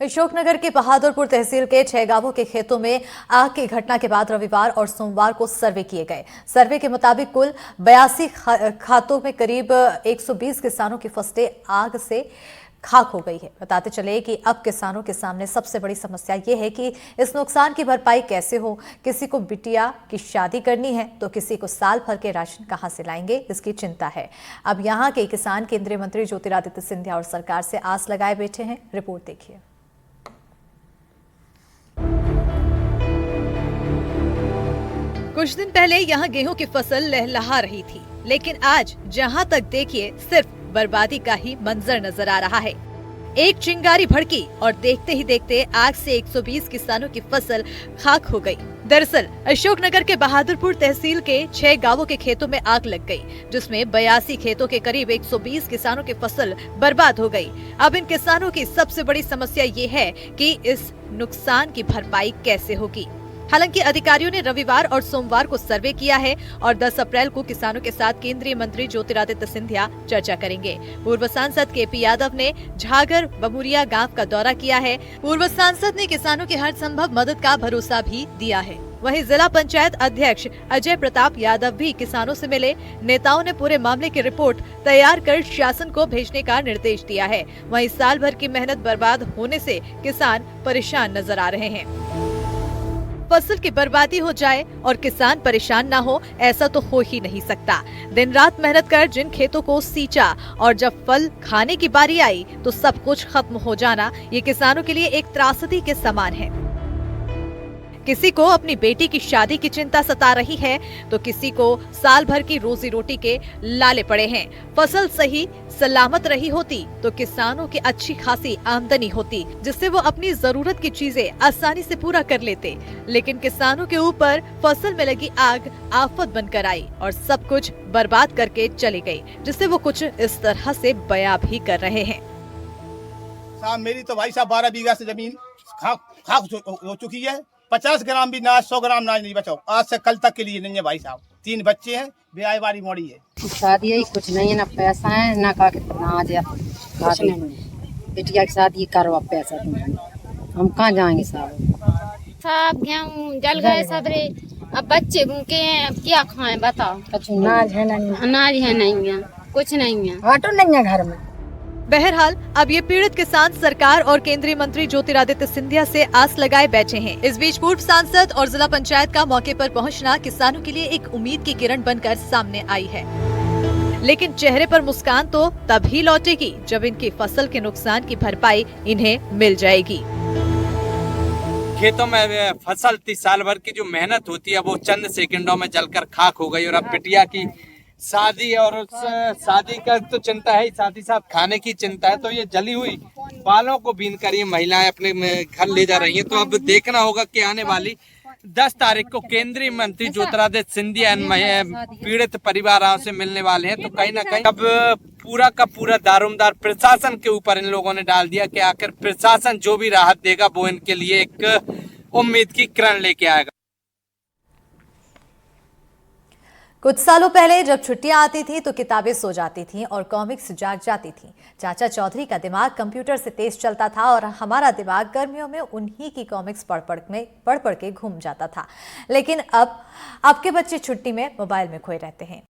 अशोकनगर के बहादुरपुर तहसील के 6 गांवों के खेतों में आग की घटना के बाद रविवार और सोमवार को सर्वे किए गए। सर्वे के मुताबिक कुल 82 खातों में करीब 120 किसानों की फसलें आग से खाक हो गई है। बताते चले कि अब किसानों के सामने सबसे बड़ी समस्या ये है कि इस नुकसान की भरपाई कैसे हो। किसी को बिटिया की शादी करनी है तो किसी को साल भर के राशन कहां से लाएंगे, इसकी चिंता है। अब यहां के किसान केंद्रीय मंत्री ज्योतिरादित्य सिंधिया और सरकार से आस लगाए बैठे हैं। रिपोर्ट देखिए। कुछ दिन पहले यहाँ गेहूं की फसल लहलहा रही थी, लेकिन आज जहाँ तक देखिए सिर्फ बर्बादी का ही मंजर नजर आ रहा है। एक चिंगारी भड़की और देखते ही देखते आग से 120 किसानों की फसल खाक हो गई। दरअसल अशोकनगर के बहादुरपुर तहसील के 6 गांवों के खेतों में आग लग गई, जिसमें 82 खेतों के करीब 120 किसानों की फसल बर्बाद हो गई। अब इन किसानों की सबसे बड़ी समस्या ये है कि इस नुकसान की भरपाई कैसे होगी। हालांकि अधिकारियों ने रविवार और सोमवार को सर्वे किया है और 10 अप्रैल को किसानों के साथ केंद्रीय मंत्री ज्योतिरादित्य सिंधिया चर्चा करेंगे। पूर्व सांसद केपी यादव ने झागर बमुरिया गांव का दौरा किया है। पूर्व सांसद ने किसानों की हर संभव मदद का भरोसा भी दिया है। वहीं जिला पंचायत अध्यक्ष अजय प्रताप यादव भी किसानों से मिले। नेताओं ने पूरे मामले की रिपोर्ट तैयार कर शासन को भेजने का निर्देश दिया है। वहीं साल भर की मेहनत बर्बाद होने से किसान परेशान नजर आ रहे हैं। फसल की बर्बादी हो जाए और किसान परेशान ना हो, ऐसा तो हो ही नहीं सकता। दिन रात मेहनत कर जिन खेतों को सींचा और जब फल खाने की बारी आई तो सब कुछ खत्म हो जाना, ये किसानों के लिए एक त्रासदी के समान है। किसी को अपनी बेटी की शादी की चिंता सता रही है तो किसी को साल भर की रोजी रोटी के लाले पड़े हैं। फसल सही सलामत रही होती तो किसानों की अच्छी खासी आमदनी होती, जिससे वो अपनी जरूरत की चीजें आसानी से पूरा कर लेते। लेकिन किसानों के ऊपर फसल में लगी आग आफत बनकर आई और सब कुछ बर्बाद करके चली गई, जिससे वो कुछ इस तरह से बयां भी कर रहे हैं। साहब मेरी तो भाई साहब 12 बीघा से जमीन खाक हो चुकी है। 50 ग्राम भी नाज, 100 ग्राम नाज नहीं बचाओ। आज से कल तक के लिए नहीं है भाई साहब। 3 बच्चे हैं, ब्याह वाली मोड़ी है। शादी है, कुछ नहीं है, ना पैसा है ना का नाज है, कुछ नहीं है। बिटिया की शादी करवा पैसा हम कहाँ जाएंगे साहब। सब गेहूँ जल गए सब रे। अब बच्चे भूखे हैं, अब क्या खाएं बताओ। नाज है नहीं, अनाज है नहीं है, कुछ नहीं है, ऑटो नहीं है घर में। बहरहाल अब ये पीड़ित किसान सरकार और केंद्रीय मंत्री ज्योतिरादित्य सिंधिया से आस लगाए बैठे हैं। इस बीच पूर्व सांसद और जिला पंचायत का मौके पर पहुंचना किसानों के लिए एक उम्मीद की किरण बनकर सामने आई है। लेकिन चेहरे पर मुस्कान तो तभी लौटेगी जब इनकी फसल के नुकसान की भरपाई इन्हें मिल जाएगी। खेतों में फसल थी, साल भर की जो मेहनत होती है वो चंद सेकंडों में जलकर खाक हो गई। और अब बिटिया की शादी और उस शादी का तो चिंता है, साथ ही साथ खाने की चिंता है। तो ये जली हुई बालों को बीन कर ये महिलाएं अपने घर ले जा रही हैं। तो अब देखना होगा कि आने वाली 10 तारीख को केंद्रीय मंत्री ज्योतिरादित्य सिंधिया पीड़ित परिवारों से मिलने वाले हैं। तो कहीं ना कहीं अब पूरा का पूरा दारोमदार प्रशासन के ऊपर इन लोगों ने डाल दिया कि आखिर प्रशासन जो भी राहत देगा वो इनके लिए एक उम्मीद की किरण लेके आएगा। कुछ सालों पहले जब छुट्टियां आती थी तो किताबें सो जाती थीं और कॉमिक्स जाग जाती थीं। चाचा चौधरी का दिमाग कंप्यूटर से तेज चलता था और हमारा दिमाग गर्मियों में उन्हीं की कॉमिक्स पढ़ पढ़ के घूम जाता था। लेकिन अब के बच्चे छुट्टी में मोबाइल में खोए रहते हैं।